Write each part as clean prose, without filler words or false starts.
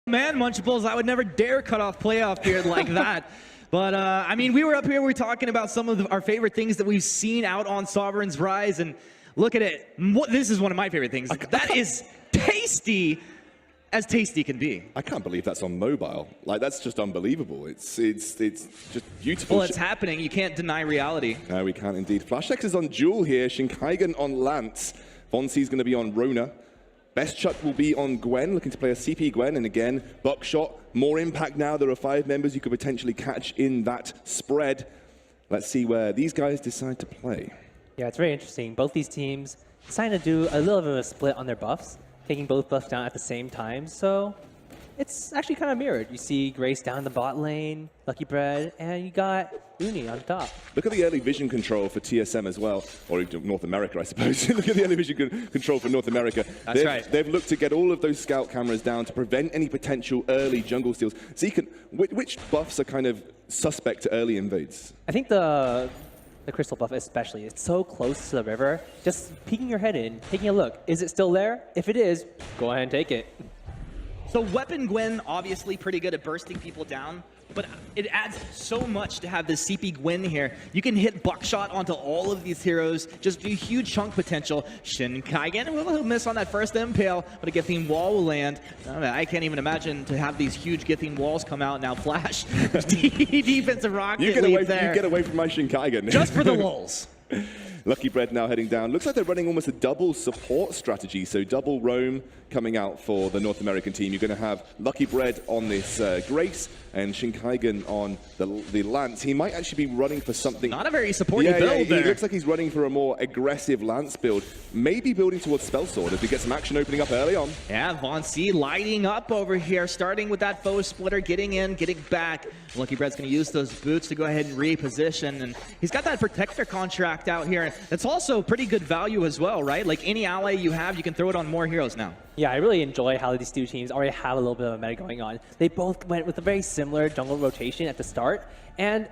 Man, Munchables, I would never dare cut off playoff period like that. But, I mean, we were up here, we were talking about some of our favorite things that we've seen out on Sovereign's Rise, and look at it. This is one of my favorite things. That is tasty as tasty can be. I can't believe that's on mobile. Like, that's just unbelievable. It's just beautiful. Well, it's happening. You can't deny reality. No, we can't indeed. FlashX is on Jewel here. Shinkaigen on Lance. Vonsi's going to be on Rona. Best Chuck will be on Gwen, looking to play a CP Gwen, and again, Buckshot, more impact now. There are 5 members you could potentially catch in that spread. Let's see where these guys decide to play. Yeah, it's very interesting. Both these teams decided to do a little bit of a split on their buffs, taking both buffs down at the same time, so it's actually kind of mirrored. You see Grace down the bot lane, Lucky Bread, and you got Uni on top. Look at the early vision control for TSM as well, or North America, I suppose. Look at the early vision control for North America. That's right. They've looked to get all of those scout cameras down to prevent any potential early jungle steals. Zeke, which buffs are kind of suspect to early invades? I think the crystal buff especially, it's so close to the river. Just peeking your head in, taking a look. Is it still there? If it is, go ahead and take it. So Weapon Gwen, obviously pretty good at bursting people down, but it adds so much to have this CP Gwen here. You can hit Buckshot onto all of these heroes, just do huge chunk potential. Shinkaigen will miss on that first impale, but a Githing wall will land. I can't even imagine to have these huge Githing walls come out now. Flash, defensive rocket lead there. You get away from my Shinkaigen. Just for the lulz. Lucky Bread now heading down. Looks like they're running almost a double support strategy, so double roam coming out for the North American team. You're going to have Lucky Bread on this Grace and Shinkaigen on the Lance. He might actually be running for something. Not a very supportive build there. He looks like he's running for a more aggressive Lance build. Maybe building towards Spell Sword as we get some action opening up early on. Yeah, Vonsi lighting up over here, starting with that foe splitter, getting in, getting back. Lucky Bread's going to use those boots to go ahead and reposition, and he's got that Protector contract out here. That's also pretty good value as well, right? Like any ally you have, you can throw it on more heroes now. Yeah, I really enjoy how these two teams already have a little bit of a meta going on. They both went with a very similar jungle rotation at the start, and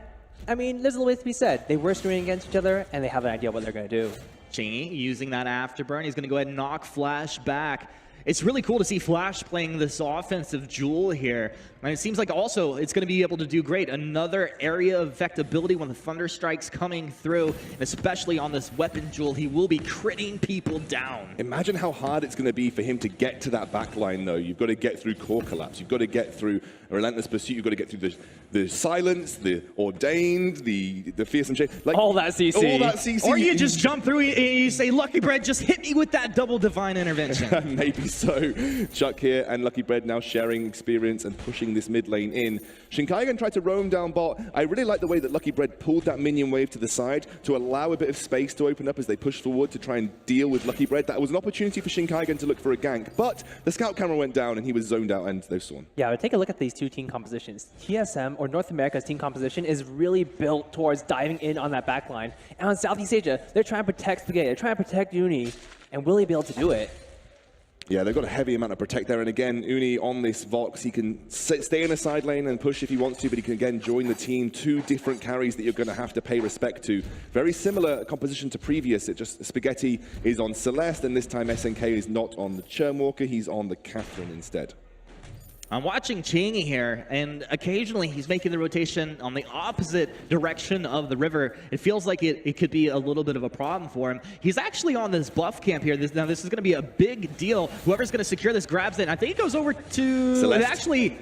I mean, there's a little bit to be said. They were screening against each other, and they have an idea what they're going to do. Chingy using that afterburn. He's going to go ahead and knock Flash back. It's really cool to see Flash playing this offensive Jewel here. And it seems like also it's going to be able to do great. Another area of effectability when the Thunder Strike's coming through, and especially on this weapon Jewel, he will be critting people down. Imagine how hard it's going to be for him to get to that backline, though. You've got to get through Core Collapse. You've got to get through a Relentless Pursuit. You've got to get through the Silence, the Ordained, the Fearsome Shade. Like, all that CC. All that CC. Or you just jump through and you say, Lucky Bread, just hit me with that double Divine Intervention. Maybe so. Chuck here and Lucky Bread now sharing experience and pushing this mid lane in. Shinkaigen tried to roam down bot. I really like the way that Lucky Bread pulled that minion wave to the side to allow a bit of space to open up as they push forward to try and deal with Lucky Bread. That was an opportunity for Shinkaigen to look for a gank, but the scout camera went down and he was zoned out and they saw. Yeah, but take a look at these two team compositions. TSM, or North America's team composition, is really built towards diving in on that backline. And on Southeast Asia, they're trying to protect Spaghetti, they're trying to protect Uni, and will he be able to do it? Yeah, they've got a heavy amount of protect there, and again, Uni on this Vox, he can stay in a side lane and push if he wants to, but he can again join the team. 2 different carries that you're going to have to pay respect to. Very similar composition to previous, it just Spaghetti is on Celeste, and this time SNK is not on the Churnwalker, he's on the Catherine instead. I'm watching Chingy here, and occasionally he's making the rotation on the opposite direction of the river. It feels like it could be a little bit of a problem for him. He's actually on this buff camp here. Now this is going to be a big deal. Whoever's going to secure this grabs it. I think it goes over to... Celeste. Actually,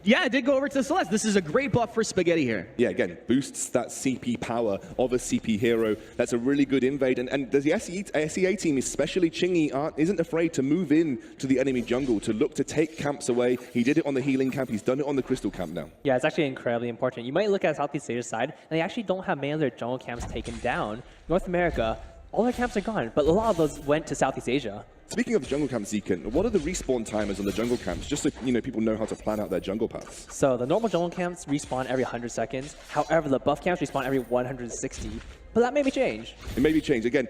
yeah, it did go over to Celeste. This is a great buff for Spaghetti here. Yeah, again, boosts that CP power of a CP hero. That's a really good invade. And the SEA team, especially Chingy, isn't afraid to move in to the enemy jungle, to look to take camps away. He did it on the healing camp. He's done it on the crystal camp now. Yeah, it's actually incredibly important. You might look at Southeast Asia's side, and they actually don't have many of their jungle camps taken down. North America, all their camps are gone, but a lot of those went to Southeast Asia. Speaking of the jungle camps, Zekan, what are the respawn timers on the jungle camps, just so people know how to plan out their jungle paths? So the normal jungle camps respawn every 100 seconds. However, the buff camps respawn every 160. but that may change. It may be changed. Again,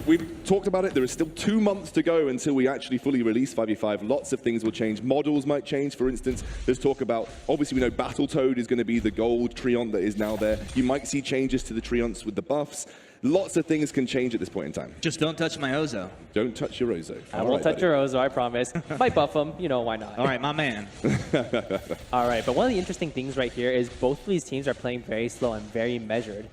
we've talked about it. There is still 2 months to go until we actually fully release 5v5. Lots of things will change. Models might change. For instance, there's talk about, obviously we know Battletoad is going to be the gold Treant that is now there. You might see changes to the Treants with the buffs. Lots of things can change at this point in time. Just don't touch my Ozo. Don't touch your Ozo. I won't touch your Ozo, I promise. Might buff him, you know, why not? All right, my man. All right, but one of the interesting things right here is both of these teams are playing very slow and very measured.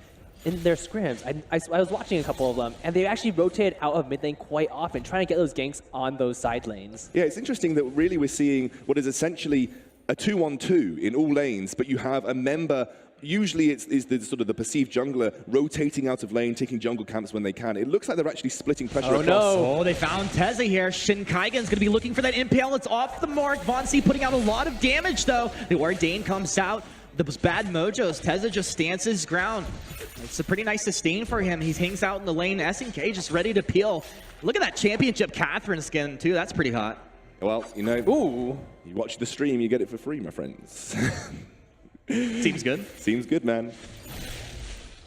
In their scrims, I was watching a couple of them, and they actually rotated out of mid lane quite often, trying to get those ganks on those side lanes. Yeah, it's interesting that really we're seeing what is essentially a 2-on-2 in all lanes, but you have a member. Usually it's the sort of the perceived jungler rotating out of lane, taking jungle camps when they can. It looks like they're actually splitting pressure across. Oh, they found Teza here. Shin Kaigen's going to be looking for that impale. It's off the mark. VAINGLORY putting out a lot of damage, though. The Ordain comes out. Those bad mojos. Teza just stands his ground. It's a pretty nice sustain for him. He hangs out in the lane. SNK just ready to peel. Look at that championship Catherine skin, too. That's pretty hot. Well, you know, you watch the stream, you get it for free, my friends. Seems good. Seems good, man.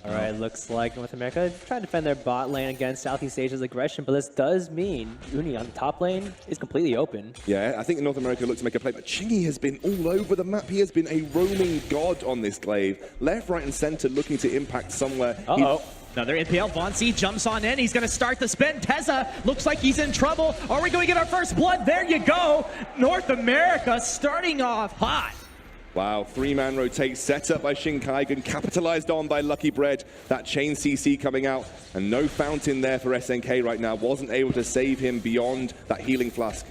All right, looks like North America trying to defend their bot lane against Southeast Asia's aggression, but this does mean Uni on the top lane is completely open. Yeah, I think North America looks to make a play, but Chingy has been all over the map. He has been a roaming god on this glaive. Left, right, and center looking to impact somewhere. Another impale. VAINGLORY jumps on in. He's going to start the spin. Teza looks like he's in trouble. Are we going to get our first blood? There you go. North America starting off hot. Wow, 3-man rotate set up by Shin Kaigen, capitalized on by Lucky Bread. That chain CC coming out, and no fountain there for SNK right now. Wasn't able to save him beyond that healing flask.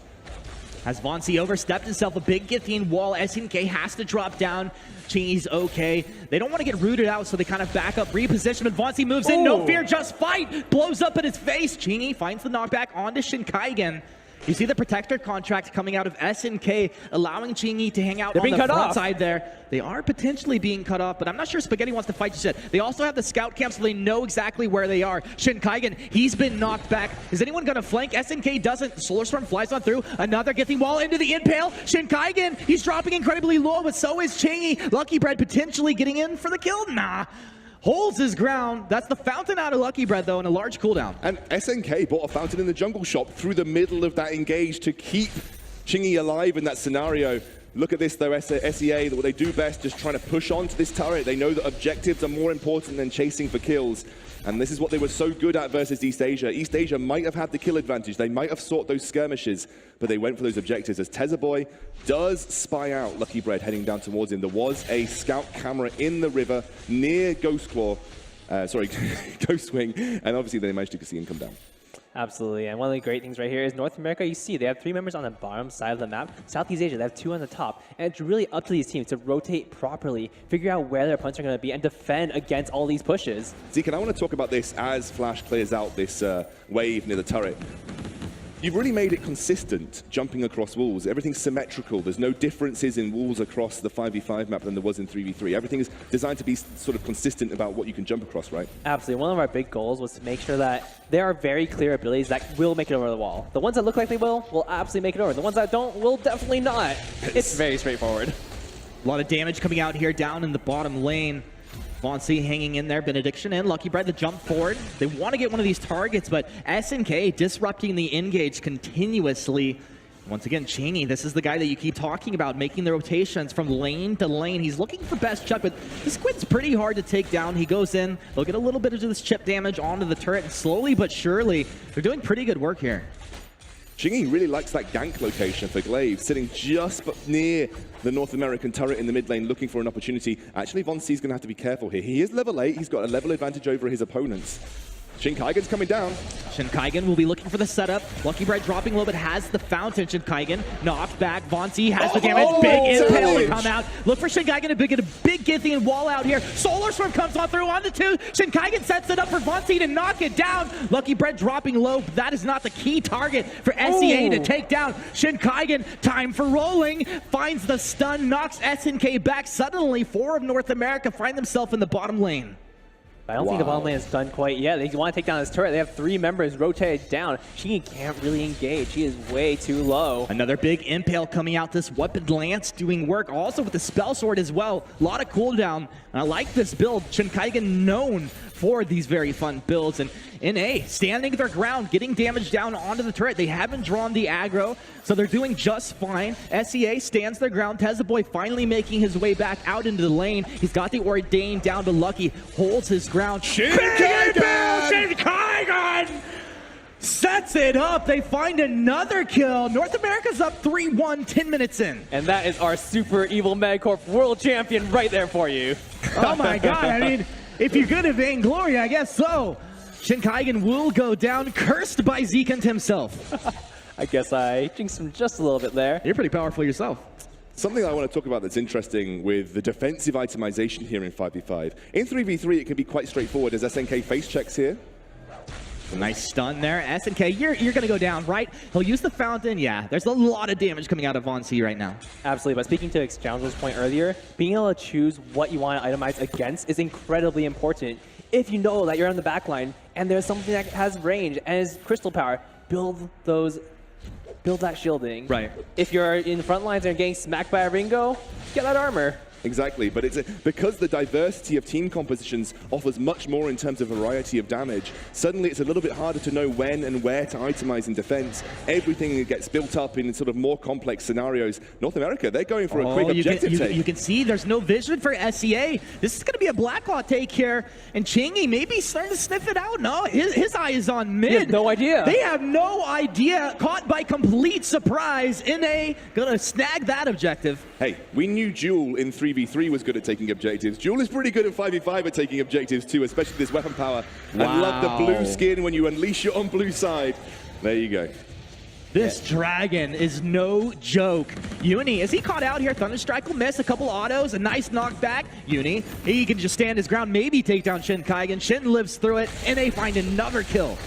Has VAINGLORY overstepped himself, a big Githian wall. SNK has to drop down. Chingy's okay. They don't want to get rooted out, so they kind of back up, reposition, but VAINGLORY moves in. No fear, just fight. Blows up in his face. Chingy finds the knockback onto Shin Kaigen. You see the protector contract coming out of SNK, allowing Chingy to hang out on the front side there. They are potentially being cut off, but I'm not sure Spaghetti wants to fight just yet. They also have the scout camp, so they know exactly where they are. Shin Kaigen, he's been knocked back. Is anyone going to flank? SNK doesn't. Solar Storm flies on through. Another Githian wall into the impale. Shin Kaigen, he's dropping incredibly low, but so is Chingy. Lucky Bread potentially getting in for the kill. Nah. Holds his ground. That's the fountain out of Lucky Bread, though, and a large cooldown. And SNK bought a fountain in the jungle shop through the middle of that engage to keep Chingy alive in that scenario. Look at this, though, SEA, what they do best, just trying to push onto this turret. They know that objectives are more important than chasing for kills. And this is what they were so good at versus East Asia. East Asia might have had the kill advantage. They might have sought those skirmishes, but they went for those objectives. As Tezzaboy does spy out Lucky Bread heading down towards him. There was a scout camera in the river near Ghostwing, and obviously they managed to see him come down. Absolutely, and one of the great things right here is North America, you see, they have 3 members on the bottom side of the map. Southeast Asia, they have 2 on the top. And it's really up to these teams to rotate properly, figure out where their opponents are going to be, and defend against all these pushes. Zeke, and I want to talk about this as Flash clears out this wave near the turret. You've really made it consistent, jumping across walls. Everything's symmetrical. There's no differences in walls across the 5v5 map than there was in 3v3. Everything is designed to be sort of consistent about what you can jump across, right? Absolutely. One of our big goals was to make sure that there are very clear abilities that will make it over the wall. The ones that look like they will absolutely make it over. The ones that don't will definitely not. It's very straightforward. A lot of damage coming out here down in the bottom lane. VAINGLORY hanging in there, Benediction and Lucky Bread to jump forward. They want to get one of these targets, but SNK disrupting the engage continuously. Once again, Chingy, this is the guy that you keep talking about, making the rotations from lane to lane. He's looking for best chuck, but this Squid's pretty hard to take down. He goes in, they'll get a little bit of this chip damage onto the turret, and slowly but surely, they're doing pretty good work here. Chingy really likes that gank location for Glaive, sitting just near the North American turret in the mid lane, looking for an opportunity. Actually, VAINGLORY's going to have to be careful here. He is level 8. He's got a level advantage over his opponents. Shin Kaigen's coming down. Shin Kaigen will be looking for the setup. Lucky Bread dropping low, but has the fountain. Shin Kaigen knocked back. VAINGLORY has the damage. Big impale to come out. Look for Shin Kaigen to get a big Githian wall out here. Solar Storm comes on through on the 2. Shin Kaigen sets it up for VAINGLORY to knock it down. Lucky Bread dropping low. That is not the key target for SEA to take down. Shin Kaigen, time for rolling. Finds the stun, knocks SNK back. Suddenly, 4 of North America find themselves in the bottom lane. But I don't think the bottom lane is done quite yet. They want to take down this turret. They have 3 members rotated down. She can't really engage. She is way too low. Another big impale coming out. This weapon lance doing work. Also with the spell sword as well. A lot of cooldown. And I like this build. Shinkaigen known for these very fun builds. And NA standing their ground, getting damage down onto the turret. They haven't drawn the aggro, so they're doing just fine. SEA stands their ground. Tezaboy finally making his way back out into the lane. He's got the Ordain down to Lucky, holds his ground. Shinkaigen sets it up. They find another kill. North America's up 3-1, 10 minutes in. And that is our super evil Medcorp world champion right there for you. Oh my god, I mean, if you're good at Vainglory, I guess so. Shinkaigen will go down, cursed by Zekant himself. I guess I jinxed him just a little bit there. You're pretty powerful yourself. Something I want to talk about that's interesting with the defensive itemization here in 5v5. In 3v3, it can be quite straightforward as SNK face checks here. Nice stun there. SNK, you're going to go down, right? He'll use the fountain. Yeah, there's a lot of damage coming out of Von C right now. Absolutely, but speaking to Exchounger's point earlier, being able to choose what you want to itemize against is incredibly important. If you know that you're on the back line and there's something that has range and is crystal power, build that shielding. Right. If you're in the front lines and getting smacked by a Ringo, get that armor. Exactly, but because the diversity of team compositions offers much more in terms of variety of damage, suddenly it's a little bit harder to know when and where to itemize in defense. Everything gets built up in sort of more complex scenarios. North America, they're going for a quick objective take. You can see there's no vision for SEA. This is going to be a Blacklaw take here, and Chingy maybe starting to sniff it out. No, his eye is on mid. He has no idea. They have no idea. Caught by complete surprise. NA gonna snag that objective. Hey, we knew Jewel in 3v3 was good at taking objectives. Jewel is pretty good at 5v5 at taking objectives too, especially this weapon power. Wow. I love the blue skin when you unleash your own blue side. There you go. This dragon is no joke. Uni, is he caught out here? Thunderstrike will miss a couple autos, a nice knockback. Uni, he can just stand his ground, maybe take down Shinkaigen. Shin lives through it, and they find another kill.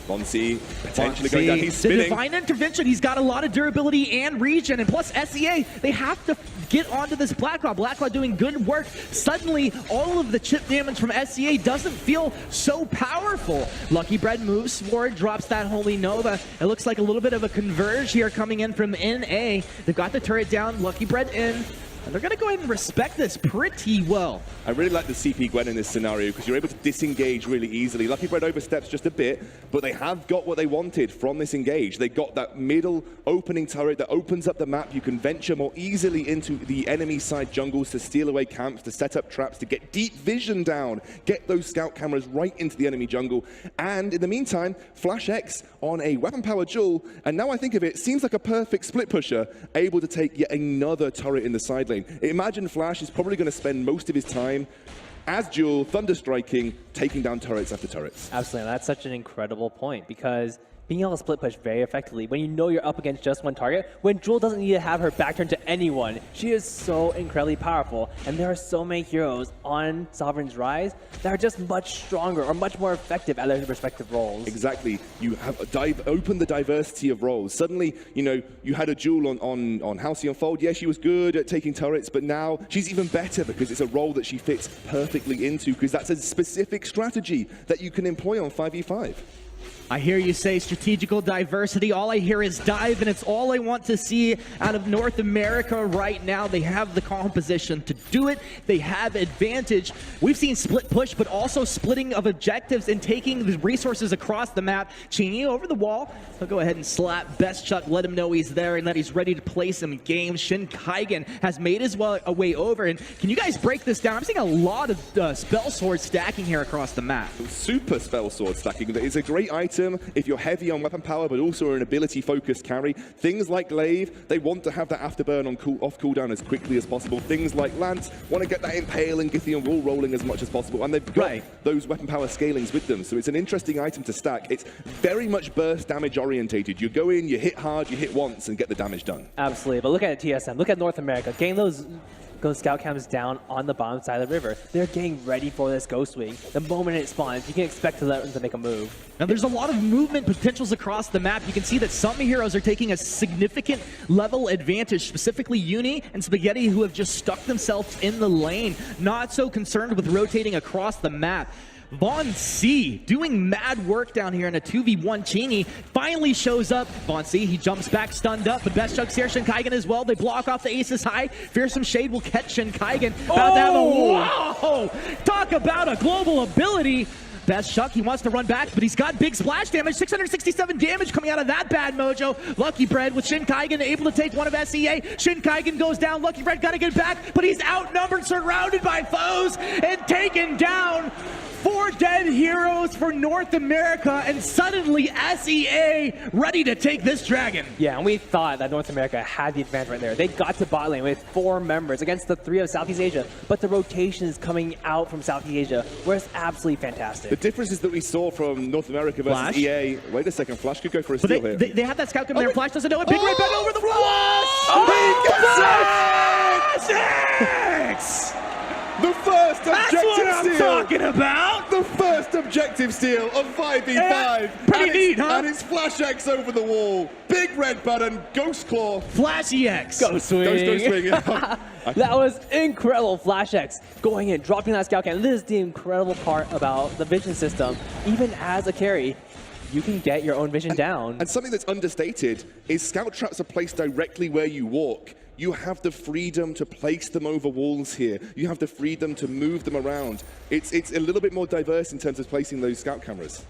Von C potentially going down. He's spinning. The Divine Intervention, he's got a lot of durability and regen, and plus SEA, they have to get onto this Blacklaw. Blacklaw doing good work. Suddenly, all of the chip damage from SEA doesn't feel so powerful. Lucky Bread moves forward, drops that Holy Nova. It looks like a little bit of a converge here coming in from NA. They've got the turret down, Lucky Bread in. And they're going to go ahead and respect this pretty well. I really like the CP Gwen in this scenario because you're able to disengage really easily. Lucky Bread oversteps just a bit, but they have got what they wanted from this engage. They got that middle opening turret that opens up the map. You can venture more easily into the enemy side jungles to steal away camps, to set up traps, to get deep vision down, get those scout cameras right into the enemy jungle. And in the meantime, Flash X on a weapon power Jewel, and now I think of it, seems like a perfect split pusher, able to take yet another turret in the side lane. Imagine Flash is probably going to spend most of his time as Jewel, thunderstriking, taking down turrets after turrets. Absolutely, that's such an incredible point because being able to split push very effectively when you know you're up against just one target, when Jewel doesn't need to have her back turned to anyone, she is so incredibly powerful. And there are so many heroes on Sovereign's Rise that are just much stronger or much more effective at their respective roles. Exactly. You have opened the diversity of roles. Suddenly, you know, you had a Jewel on Halcyon Fold. Yeah, she was good at taking turrets, but now she's even better because it's a role that she fits perfectly into because that's a specific strategy that you can employ on 5v5. I hear you say strategical diversity. All I hear is dive, and it's all I want to see out of North America right now. They have the composition to do it. They have advantage. We've seen split push, but also splitting of objectives and taking the resources across the map. Cheney over the wall. He'll go ahead and slap Best Chuck, let him know he's there and that he's ready to play some games. Shinkaigen has made his way over. And can you guys break this down? I'm seeing a lot of spell sword stacking here across the map. Super spell sword stacking. It's a great item if you're heavy on weapon power, but also an ability-focused carry. Things like Glaive, they want to have that afterburn on off cooldown as quickly as possible. Things like Lance want to get that Impale and Githian wall rolling as much as possible, and they've got those weapon power scalings with them, so it's an interesting item to stack. It's very much burst damage orientated. You go in, you hit hard, you hit once, and get the damage done. Absolutely, but look at TSM, look at North America, getting those goes scout cams down on the bottom side of the river. They're getting ready for this Ghost Wing. The moment it spawns, you can expect to let them to make a move. Now there's a lot of movement potentials across the map. You can see that some heroes are taking a significant level advantage, specifically Uni and Spaghetti, who have just stuck themselves in the lane, not so concerned with rotating across the map. Von C doing mad work down here in a 2v1. Chingy finally shows up. Von C, he jumps back, stunned up, but Best Chuck's here. Shinkaigen as well. They block off the Aces High. Fearsome Shade will catch Shinkaigen. About to have a whoa! Talk about a global ability. Best Chuck, he wants to run back, but he's got big splash damage. 667 damage coming out of that bad mojo. Lucky Bread with Shinkaigen able to take one of SEA. Shinkaigen goes down. Lucky Bread got to get back, but he's outnumbered, surrounded by foes, and taken down. 4 dead heroes for North America, and suddenly SEA ready to take this dragon. Yeah, and we thought that North America had the advantage right there. They got to bot lane with 4 members against the 3 of Southeast Asia, but the rotation is coming out from Southeast Asia, where it's absolutely fantastic. The difference is that we saw from North America versus Flash? EA. Wait a second, Flash could go for a steal here. They have that scout come there. Flash doesn't know it. Big red button over the Flash! The first objective That's what I'm steal. talking about. The first objective steal of 5v5. Pretty neat, huh? And it's Flash X over the wall. Big red button, Ghost Claw. Flashy X. Ghost Swing. Ghost Swing. That was incredible. Flash X going in, dropping that scout cannon. This is the incredible part about the vision system. Even as a carry, you can get your own vision down. And something that's understated is scout traps are placed directly where you walk. You have the freedom to place them over walls here. You have the freedom to move them around. It's a little bit more diverse in terms of placing those scout cameras.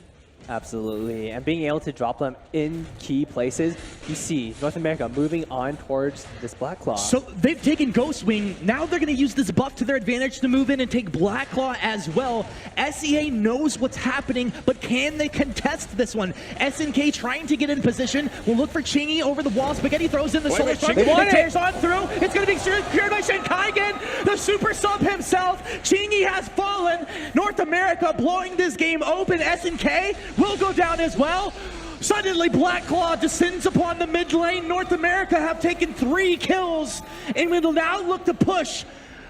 Absolutely, and being able to drop them in key places. You see North America moving on towards this Black Claw. So they've taken Ghost Wing. Now they're going to use this buff to their advantage to move in and take Black Claw as well. SEA knows what's happening, but can they contest this one? SNK trying to get in position. We'll look for Chingy over the wall. Spaghetti throws in the Solar Storm. It tears on through. It's going to be secured by Shinkaigen, the super sub himself. Chingy has fallen. North America blowing this game open. SNK will go down as well. Suddenly, Black Claw descends upon the mid lane. North America have taken 3 kills and will now look to push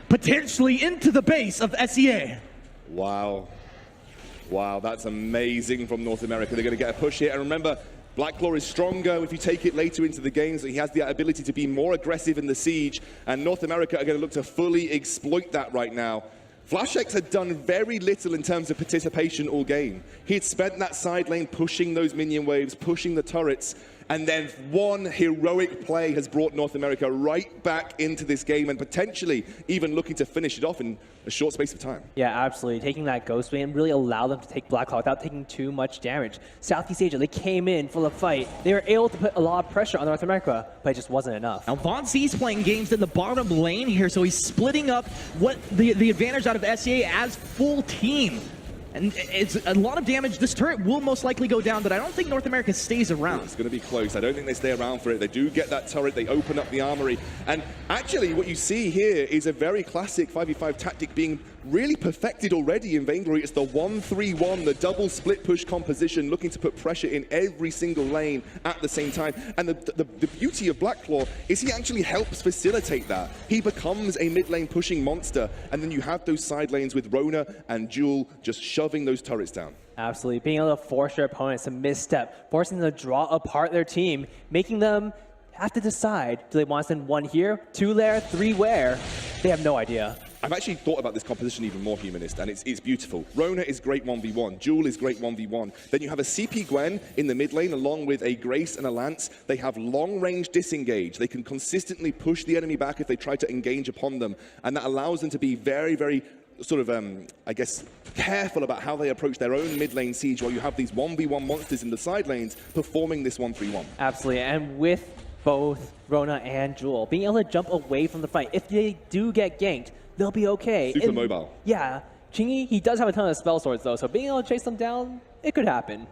potentially into the base of SEA. Wow. Wow, that's amazing from North America. They're going to get a push here. And remember, Black Claw is stronger if you take it later into the game, so he has the ability to be more aggressive in the siege. And North America are going to look to fully exploit that right now. Flash X had done very little in terms of participation all game. He had spent that side lane pushing those minion waves, pushing the turrets, and then one heroic play has brought North America right back into this game and potentially even looking to finish it off in a short space of time. Yeah, absolutely. Taking that Ghost Wing really allowed them to take Black Claw without taking too much damage. Southeast Asia, they came in full of fight. They were able to put a lot of pressure on North America, but it just wasn't enough. Now Von C's playing games in the bottom lane here, so he's splitting up what the advantage out of SEA as full team. And it's a lot of damage. This turret will most likely go down, but I don't think North America stays around. It's going to be close. I don't think they stay around for it. They do get that turret. They open up the armory. And actually, what you see here is a very classic 5v5 tactic being really perfected already in Vainglory. It's the 1-3-1, the double split push composition, looking to put pressure in every single lane at the same time. And the beauty of Black Claw is he actually helps facilitate that. He becomes a mid lane pushing monster, and then you have those side lanes with Rona and Jewel just shoving those turrets down. Absolutely. Being able to force your opponents to misstep, forcing them to draw apart their team, making them have to decide, do they want to send 1 here, 2 there, 3 where? They have no idea. I've actually thought about this composition even more, Humanist, and it's beautiful. Rona is great 1v1. Jewel is great 1v1. Then you have a CP Gwen in the mid lane along with a Grace and a Lance. They have long-range disengage. They can consistently push the enemy back if they try to engage upon them, and that allows them to be very, very sort of, I guess, careful about how they approach their own mid lane siege while you have these 1v1 monsters in the side lanes performing this 1-3-1. Absolutely, and with both Rona and Jewel being able to jump away from the fight, if they do get ganked, they'll be okay. Super mobile. Yeah, Chingy, he does have a ton of spell swords though, so being able to chase them down, it could happen.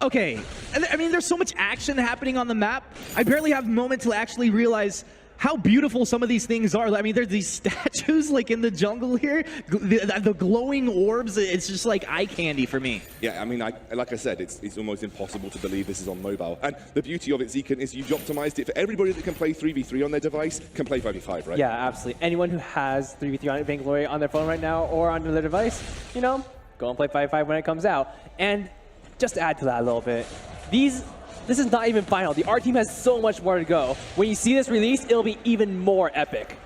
Okay, I mean, there's so much action happening on the map. I barely have a moment to actually realize how beautiful some of these things are. I mean, there's these statues like in the jungle here, the glowing orbs. It's just like eye candy for me. Yeah, I mean, like I said, it's almost impossible to believe this is on mobile. And the beauty of it, Zekan, is you've optimized it for everybody that can play 3v3 on their device, can play 5v5, right? Yeah, absolutely. Anyone who has 3v3 on Vainglory on their phone right now or on their device, you know, go and play 5v5 when it comes out. And just to add to that a little bit, this is not even final. The art team has so much more to go. When you see this release, it'll be even more epic.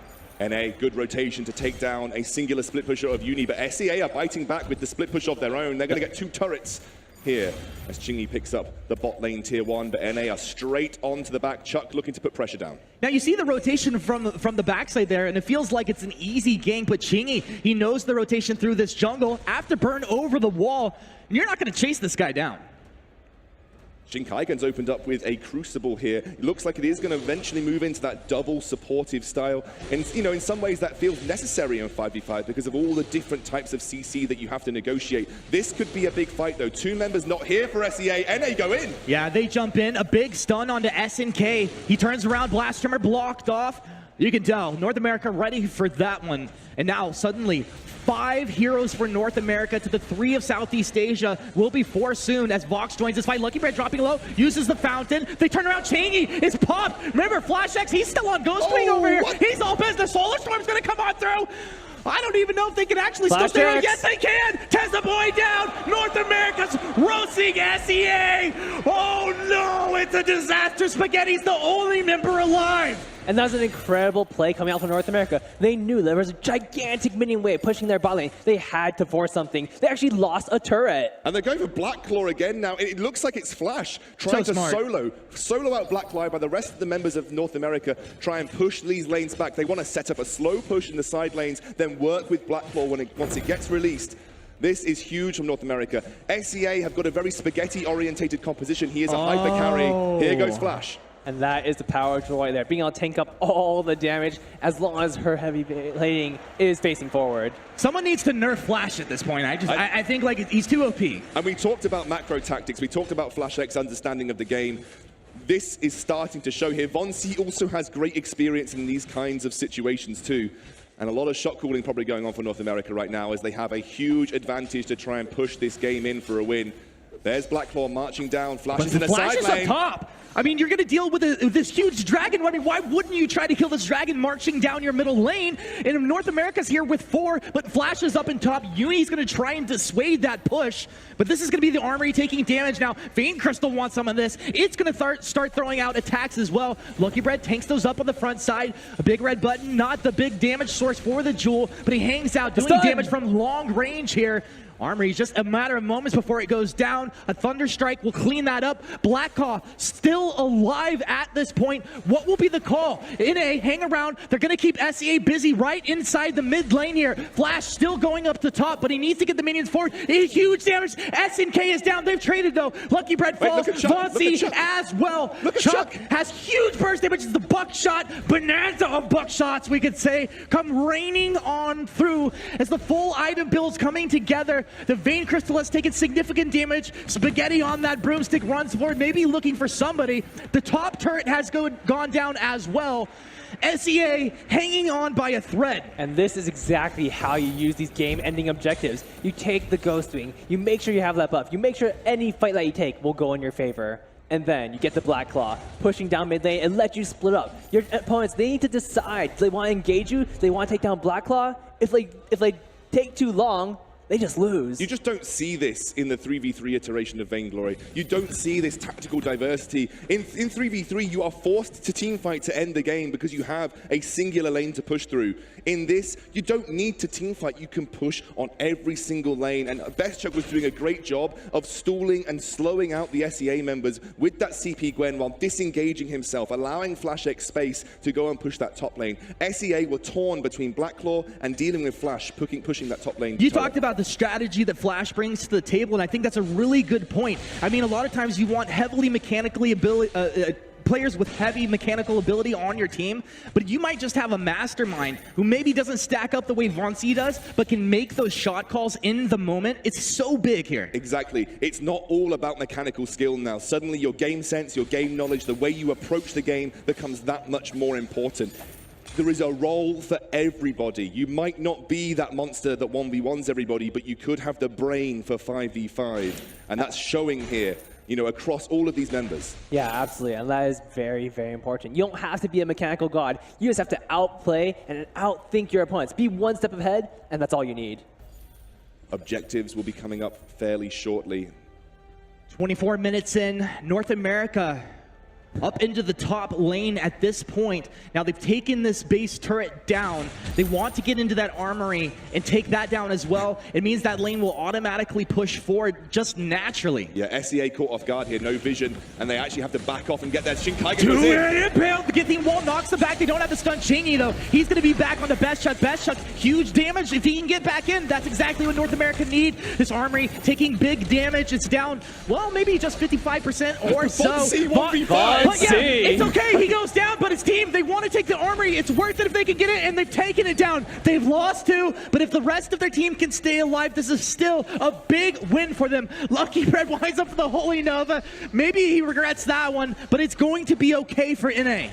NA, good rotation to take down a singular split pusher of Uni, but SEA are biting back with the split push of their own. They're going to get 2 turrets here as Chingy picks up the bot lane tier 1, but NA are straight onto the back. Chuck looking to put pressure down. Now you see the rotation from the backside there, and it feels like it's an easy gank, but Chingy, he knows the rotation through this jungle. After burn over the wall, you're not going to chase this guy down. Shinkaigen's opened up with a Crucible here. It looks like it is going to eventually move into that double supportive style. And, you know, in some ways that feels necessary in 5v5 because of all the different types of CC that you have to negotiate. This could be a big fight, though. 2 members not here for SEA. NA go in. Yeah, they jump in. A big stun onto SNK. He turns around. Blast Trimmer blocked off. You can tell North America ready for that one. And now suddenly 5 heroes for North America to the 3 of Southeast Asia. Will be 4 soon as Vox joins this fight. Lucky Bread dropping low, uses the fountain. They turn around, Chingy is popped. Remember, Flash X, he's still on Ghost Wing over here. What? He's all business. Solar Storm's gonna come on through. I don't even know if they can actually Flash still stay. X. Yes, they can. Tessa Boy down. North America's roasting SEA. Oh no, it's a disaster. Spaghetti's the only member alive. And that was an incredible play coming out from North America. They knew there was a gigantic minion wave pushing their bot lane. They had to force something. They actually lost a turret. And they're going for Black Claw again now. It looks like it's Flash trying to solo out Black Claw by the rest of the members of North America, try and push these lanes back. They want to set up a slow push in the side lanes, then work with Black Claw once it gets released. This is huge from North America. SEA have got a very spaghetti-orientated composition. He is a hyper carry. Here goes Flash. And that is the power of Joy there, being able to tank up all the damage as long as her heavy plating is facing forward. Someone needs to nerf Flash at this point. I think like he's too OP. And we talked about macro tactics. We talked about Flash X's understanding of the game. This is starting to show here. Von C also has great experience in these kinds of situations too. And a lot of shot calling probably going on for North America right now as they have a huge advantage to try and push this game in for a win. There's Black Claw marching down. Flash is in the side lane. Flash is up top. I mean, you're going to deal with this huge dragon running. Why wouldn't you try to kill this dragon marching down your middle lane? And North America's here with 4, but Flash is up in top. Uni's going to try and dissuade that push, but this is going to be the Armory taking damage now. Vayne Crystal wants some of this. It's going to start throwing out attacks as well. Lucky Bread tanks those up on the front side. A big red button, not the big damage source for the Jewel, but he hangs out doing damage from long range here. Armory, just a matter of moments before it goes down. A Thunder Strike will clean that up. Blackcaw still alive at this point. What will be the call? NA, hang around. They're going to keep SEA busy right inside the mid lane here. Flash still going up the top, but he needs to get the minions forward. Huge damage. SNK is down. They've traded, though. Lucky Bread falls. Von C as well. Chuck has huge burst damage. It's the buckshot bonanza of buckshots, we could say, come raining on through as the full item builds coming together. The Vayne Crystal has taken significant damage. Spaghetti on that broomstick runs forward, maybe looking for somebody. The top turret has gone down as well. SEA hanging on by a thread. And this is exactly how you use these game-ending objectives. You take the Ghost Wing, you make sure you have that buff, you make sure any fight that you take will go in your favor. And then you get the Black Claw pushing down mid lane and let you split up. Your opponents, they need to decide. Do they want to engage you? Do they want to take down Black Claw? If they take too long, they just lose. You just don't see this in the 3v3 iteration of Vainglory. You don't see this tactical diversity. In 3v3, you are forced to teamfight to end the game because you have a singular lane to push through. In this, you don't need to teamfight. You can push on every single lane. And Bestchuck was doing a great job of stalling and slowing out the SEA members with that CP Gwen while disengaging himself, allowing Flash X space to go and push that top lane. SEA were torn between Blacklaw and dealing with Flash, pushing that top lane. You talked about the strategy that Flash brings to the table, and I think that's a really good point. I mean, a lot of times you want heavily mechanically players with heavy mechanical ability on your team, but you might just have a mastermind who maybe doesn't stack up the way Vonsi does, but can make those shot calls in the moment. It's so big here. Exactly. It's not all about mechanical skill now. Suddenly your game sense, your game knowledge, the way you approach the game becomes that much more important. There is a role for everybody. You might not be that monster that 1v1s everybody, but you could have the brain for 5v5. And that's showing here, you know, across all of these members. Yeah, absolutely. And that is very, very important. You don't have to be a mechanical god. You just have to outplay and outthink your opponents. Be one step ahead, and that's all you need. Objectives will be coming up fairly shortly. 24 minutes in, North America up into the top lane at this point. Now they've taken this base turret down. They want to get into that armory and take that down as well. It means that lane will automatically push forward just naturally. Yeah, SEA caught off guard here, no vision, and they actually have to back off and get their Shinkaigen. Two-handed impale. The Githing Wall knocks them back. They don't have the stun. Chingy though, he's going to be back on the Best Chuck. Best Chuck, huge damage. If he can get back in, that's exactly what North America need. This armory taking big damage. It's down, well, maybe just 55% or so. But yeah, it's okay. He goes down, but his team, they want to take the armory. It's worth it if they can get it, and they've taken it down. They've lost two, but if the rest of their team can stay alive, this is still a big win for them. Lucky Red winds up for the Holy Nova. Maybe he regrets that one, but it's going to be okay for NA.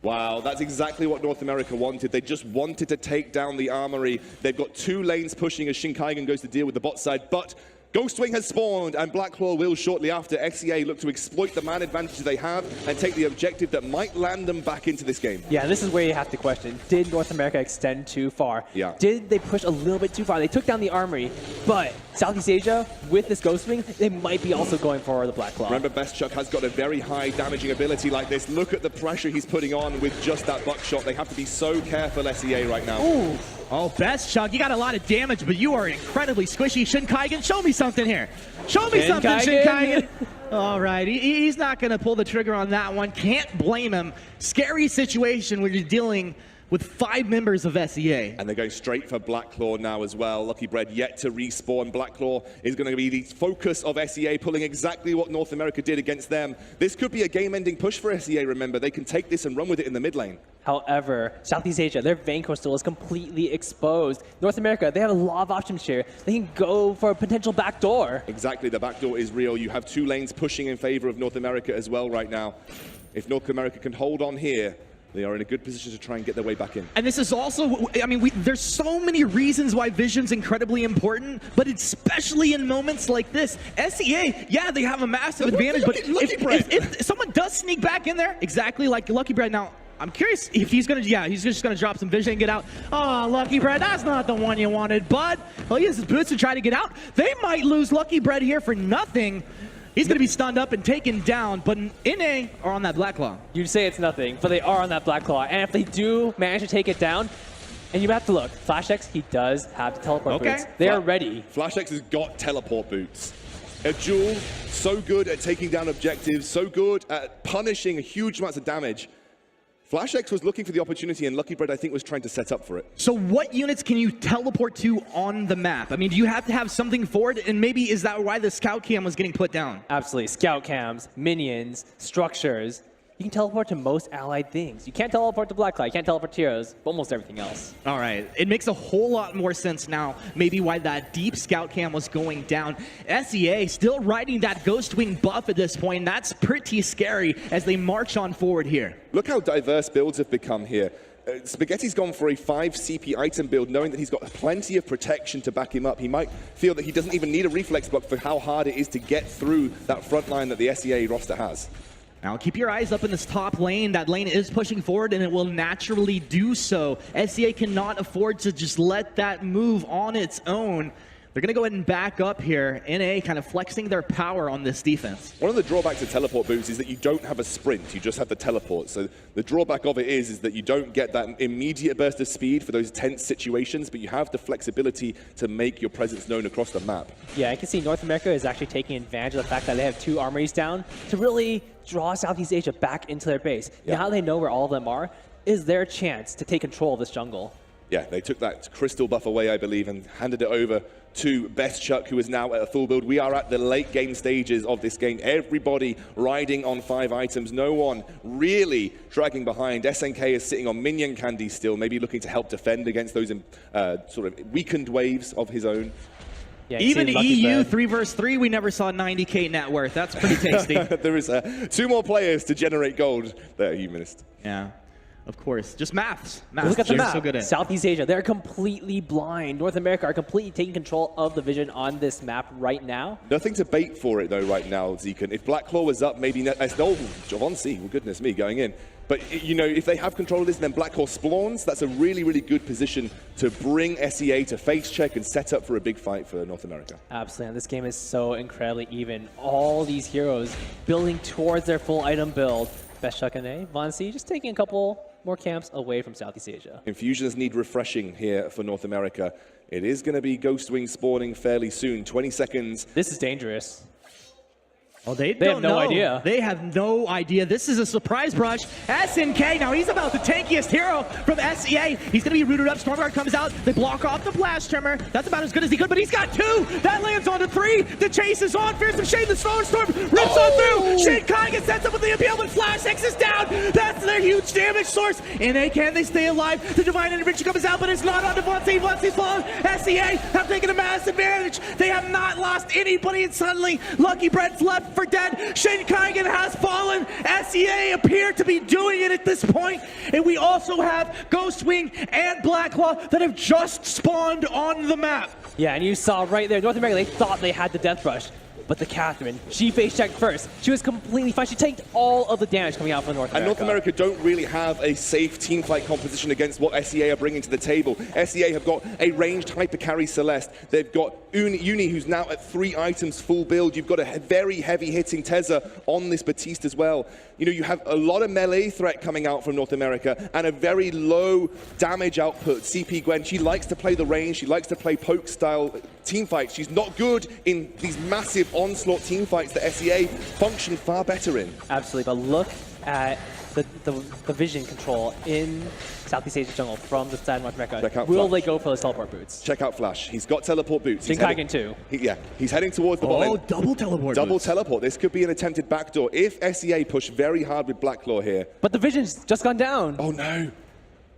Wow, that's exactly what North America wanted. They just wanted to take down the armory. They've got two lanes pushing as Shinkaigen goes to deal with the bot side, but Ghostwing has spawned, and Blacklaw will shortly after. SEA look to exploit the man advantage they have and take the objective that might land them back into this game. Yeah, this is where you have to question, did North America extend too far? Yeah. Did they push a little bit too far? They took down the armory, but Southeast Asia, with this Ghostwing, they might be also going for the Blacklaw. Remember, Best Chuck has got a very high damaging ability like this. Look at the pressure he's putting on with just that buckshot. They have to be so careful, SEA, right now. Ooh. Oh, Best Chuck, you got a lot of damage, but you are incredibly squishy. Shinkaigen, show me something here. Show me something, Shinkaigen. All right, he's not going to pull the trigger on that one. Can't blame him. Scary situation when you're dealing with 5 members of SEA. And they're going straight for Blacklaw now as well. Lucky Bread yet to respawn. Blacklaw is going to be the focus of SEA, pulling exactly what North America did against them. This could be a game-ending push for SEA, remember. They can take this and run with it in the mid lane. However, Southeast Asia, their Vayne Crystal is completely exposed. North America, they have a lot of options here. They can go for a potential backdoor. Exactly, the backdoor is real. You have 2 lanes pushing in favor of North America as well right now. If North America can hold on here, they are in a good position to try and get their way back in. And this is also, I mean, there's so many reasons why Vision's incredibly important, but especially in moments like this. SEA, yeah, they have a massive advantage, but if someone does sneak back in there, exactly like Lucky Bread, now, I'm curious if he's gonna, yeah, he's just gonna drop some vision and get out. Oh, Lucky Bread, that's not the one you wanted, bud. Well, he has his boots to try to get out. They might lose Lucky Bread here for nothing. He's going to be stunned up and taken down, but NA are on that Blacklaw. You'd say it's nothing, but they are on that Blacklaw. And if they do manage to take it down, and you have to look, Flash X, he does have the teleport boots. They are ready. Flash X has got teleport boots. A Jewel, so good at taking down objectives, so good at punishing huge amounts of damage. Flash X was looking for the opportunity, and Lucky Bread, I think, was trying to set up for it. So what units can you teleport to on the map? I mean, do you have to have something for it? And maybe is that why the scout cam was getting put down? Absolutely. Scout cams, minions, structures. You can teleport to most allied things. You can't teleport to Blacklight, you can't teleport to heroes, but almost everything else. All right, it makes a whole lot more sense now, maybe why that deep scout cam was going down. SEA still riding that Ghostwing buff at this point. That's pretty scary as they march on forward here. Look how diverse builds have become here. Spaghetti's gone for a 5 CP item build, knowing that he's got plenty of protection to back him up. He might feel that he doesn't even need a reflex block for how hard it is to get through that front line that the SEA roster has. Now keep your eyes up in this top lane. That lane is pushing forward and it will naturally do so. SEA cannot afford to just let that move on its own. They're going to go ahead and back up here. NA kind of flexing their power on this defense. One of the drawbacks of teleport boots is that you don't have a sprint, you just have the teleport. So the drawback of it is that you don't get that immediate burst of speed for those tense situations, but you have the flexibility to make your presence known across the map. Yeah, I can see North America is actually taking advantage of the fact that they have 2 armories down to really draw Southeast Asia back into their base. Yeah. Now they know where all of them are, is their chance to take control of this jungle. Yeah, they took that crystal buff away, I believe, and handed it over to Best Chuck, who is now at a full build. We are at the late game stages of this game. Everybody riding on 5 items. No one really dragging behind. SNK is sitting on minion candy still, maybe looking to help defend against those sort of weakened waves of his own. Yeah, Even EU 3 vs 3, we never saw 90k net worth. That's pretty tasty. There is 2 more players to generate gold there, Humanist. Yeah. Of course, just maths. Look at the they're map. So good at. Southeast Asia, they're completely blind. North America are completely taking control of the vision on this map right now. Nothing to bait for it, though, right now, Zekan. If Black Claw was up, maybe... Oh, Javon C, well, goodness me, going in. But, you know, if they have control of this and then Black Claw spawns, that's a really, really good position to bring SEA to face check and set up for a big fight for North America. Absolutely. This game is so incredibly even. All these heroes building towards their full item build. Best Chuck and A, Von C just taking a couple more camps away from Southeast Asia. Infusions need refreshing here for North America. It is going to be Ghostwing spawning fairly soon. 20 seconds. This is dangerous. Oh, they have no idea. They have no idea. This is a surprise brush. SNK, now he's about the tankiest hero from SEA. He's going to be rooted up. Stormguard comes out. They block off the Blast Tremor. That's about as good as he could, but he's got 2. That lands onto 3. The chase is on. Fearsome Shade, the Storm rips on through. Shade Kaigan sets up with the appeal, but Flash X is down. That's their huge damage source. NA, can they stay alive? The Divine Intervention comes out, but it's not on Devontae. Devontae's fallen. SEA have taken a massive advantage. They have not lost anybody, and suddenly Lucky Bread's left for dead. Shane Kaigan has fallen. SEA appear to be doing it at this point. And we also have Ghostwing and Blacklaw that have just spawned on the map. Yeah, and you saw right there, North America, they thought they had the Death Rush. But the Catherine, she face checked first. She was completely fine. She tanked all of the damage coming out from North America. And North America don't really have a safe team fight composition against what SEA are bringing to the table. SEA have got a ranged hyper carry Celeste. They've got Uni, who's now at 3 items full build. You've got a very heavy hitting Tezza on this Batiste as well. You know, you have a lot of melee threat coming out from North America and a very low damage output. CP Gwen, she likes to play the range. She likes to play poke style team fights. She's not good in these massive onslaught team fights that SEA function far better in. Absolutely, but look at the vision control in Southeast Asia jungle from the side of North America. Will they go for those teleport boots? Check out Flash. He's got teleport boots. Shane Kaigan too. He's heading towards the bot lane. Double teleport. Double teleport. This could be an attempted backdoor if SEA push very hard with Blacklaw here. But the vision's just gone down. Oh no.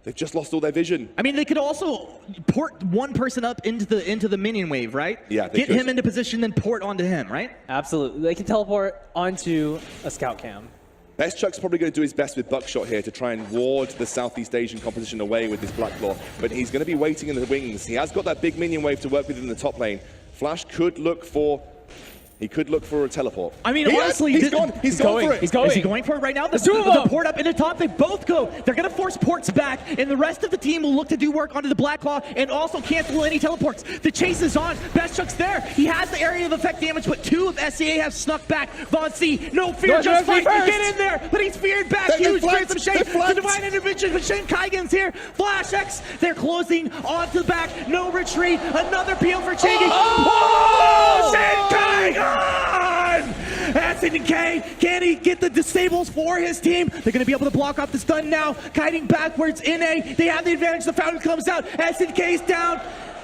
They've just lost all their vision. I mean, they could also port one person up into the minion wave, right? Yeah, Get him into position, then port onto him, right? Absolutely. They can teleport onto a scout cam. Best Chuck's probably going to do his best with Buckshot here to try and ward the Southeast Asian composition away with this Blacklaw, but he's going to be waiting in the wings. He has got that big minion wave to work with in the top lane. Flash could look for... He could look for a teleport. I mean, honestly, he's gone for it. He's going. Is he going for it right now? The port up in the top, they both go. They're going to force ports back, and the rest of the team will look to do work onto the Blacklaw and also cancel any teleports. The chase is on. Best Chuck's there. He has the area of effect damage, but 2 of SEA have snuck back. Von C, no fear, just fight. Get in there, but he's feared back. Huge Fearsome Shade. The Divine Intervention, but Shane Kaigan's here. Flash X, they're closing onto the back. No retreat. Another peel for Chingy. Oh! Shane Kaigan! SNK, can he get the disables for his team? They're going to be able to block off the stun now. Kiting backwards, NA, they have the advantage. The Fountain comes out. SNK's down.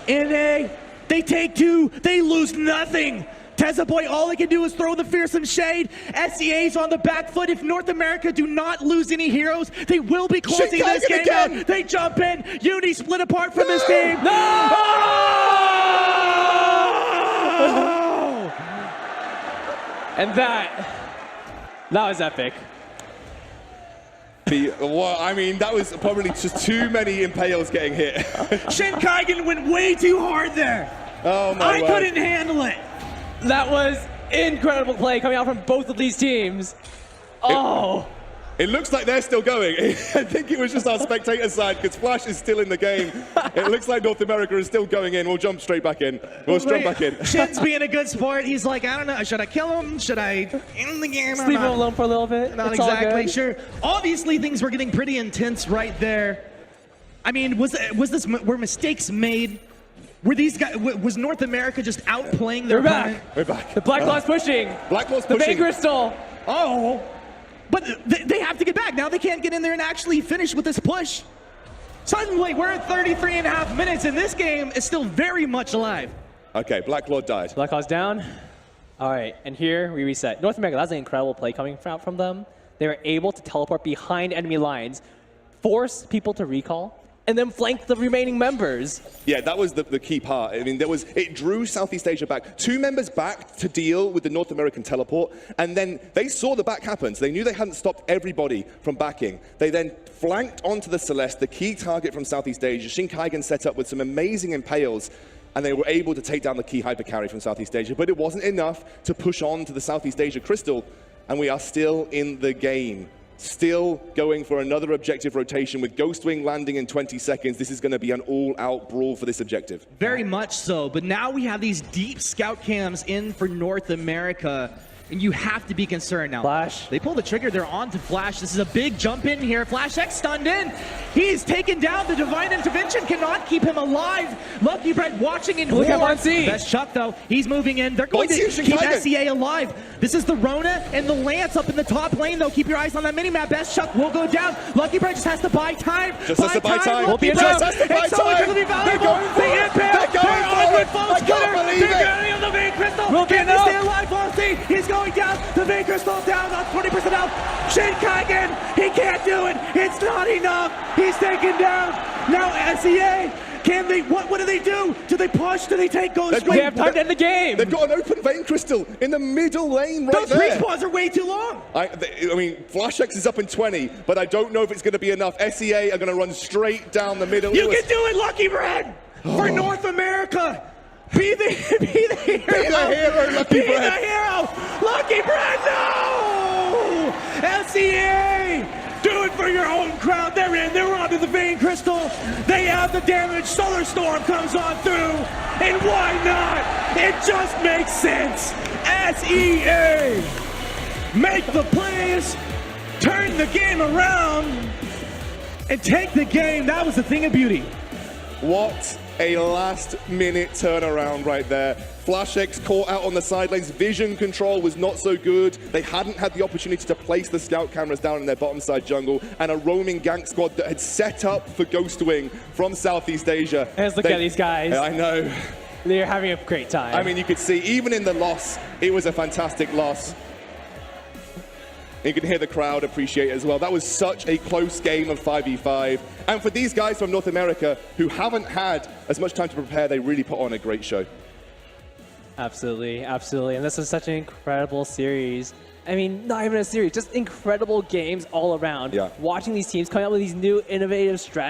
NA, they take 2. They lose nothing. Tezza Boy, all they can do is throw the Fearsome Shade. SEA's on the back foot. If North America do not lose any heroes, they will be closing this game out. They jump in. Uni split apart from his team. No! Oh! And that was epic. Well, I mean, that was probably just too many impales getting hit. Shane Kaigan went way too hard there. Oh my word. I couldn't handle it. That was incredible play coming out from both of these teams. Oh. It looks like they're still going. I think it was just our spectator side because Flash is still in the game. It looks like North America is still going in. We'll jump straight back in. We'll jump back in. Shin's being a good sport. He's like, I don't know. Should I kill him? Should I end the game? Leave him alone for a little bit. Not exactly sure. Obviously, things were getting pretty intense right there. I mean, were mistakes made? Were these guys? Was North America just outplaying their opponent? We're back. The Blacklaw's pushing. Blacklaw's pushing. The Vein Crystal. Oh. But they have to get back. Now they can't get in there and actually finish with this push. Suddenly, we're at 33.5 minutes, and this game is still very much alive. Okay, Black Lord died. Black Hawk's down. All right, and here we reset. North America, that's an incredible play coming out from them. They were able to teleport behind enemy lines, force people to recall, and then flank the remaining members. Yeah, that was the key part. I mean, it drew Southeast Asia back. 2 members back to deal with the North American teleport, and then they saw the back happen, so they knew they hadn't stopped everybody from backing. They then flanked onto the Celeste, the key target from Southeast Asia. Shinkaigen set up with some amazing impales, and they were able to take down the key hyper carry from Southeast Asia, but it wasn't enough to push on to the Southeast Asia Crystal, and we are still in the game. Still going for another objective rotation with Ghostwing landing in 20 seconds. This is going to be an all-out brawl for this objective. Very much so, but now we have these deep scout cams in for North America, and you have to be concerned now. Flash. They pull the trigger, they're on to Flash. This is a big jump in here. Flash X stunned in. He's taken down. The Divine Intervention cannot keep him alive. Lucky Bread watching in Look at horror. Monsi. Best Chuck, though. He's moving in. They're going to Monsi, keep Shinkaigen. SEA alive. This is the Rona and the Lance up in the top lane, though. Keep your eyes on that minimap. Best Chuck will go down. Lucky Bread just has to buy time. Just has to buy time. Won't be Lucky enough. Bread. Just has to buy It's so time. incredibly valuable. They're going for The it. impact. They're going for it. I can't believe They're it. getting on the main crystal. Will Can be they stay enough. alive? We'll see. He's going down. The main crystal down on 20% health. Shinkaigen, he can't do it. It's not enough. He's taken down. Now SEA, can they, what do they do? Do they push? Do they take Ghost We have time to end the game. They've got an open vein crystal in the middle lane right Those there. respawns are way too long. I mean, Flash X is up in 20, but I don't know if it's going to be enough. SEA are going to run straight down the middle. You can do it, Lucky Bread, for North America. Be the hero. Be the hero, Lucky Be Bread. the hero. Lucky Bread, no! SEA, do it for your home crowd. They're in. They're onto the Vein Crystal. They have the damage. Solar Storm comes on through. And why not? It just makes sense. SEA, make the plays, turn the game around, and take the game. That was the thing of beauty. What a last-minute turnaround right there. Flash X caught out on the side lanes. Vision control was not so good. They hadn't had the opportunity to place the scout cameras down in their bottom side jungle, and a roaming gank squad that had set up for Ghostwing from Southeast Asia. Let's look at these guys. I know. They're having a great time. I mean, you could see, even in the loss, it was a fantastic loss. You can hear the crowd appreciate it as well. That was such a close game of 5v5. And for these guys from North America who haven't had as much time to prepare, they really put on a great show. Absolutely, absolutely. And this is such an incredible series. I mean, not even a series, just incredible games all around. Yeah. Watching these teams coming up with these new innovative strategies.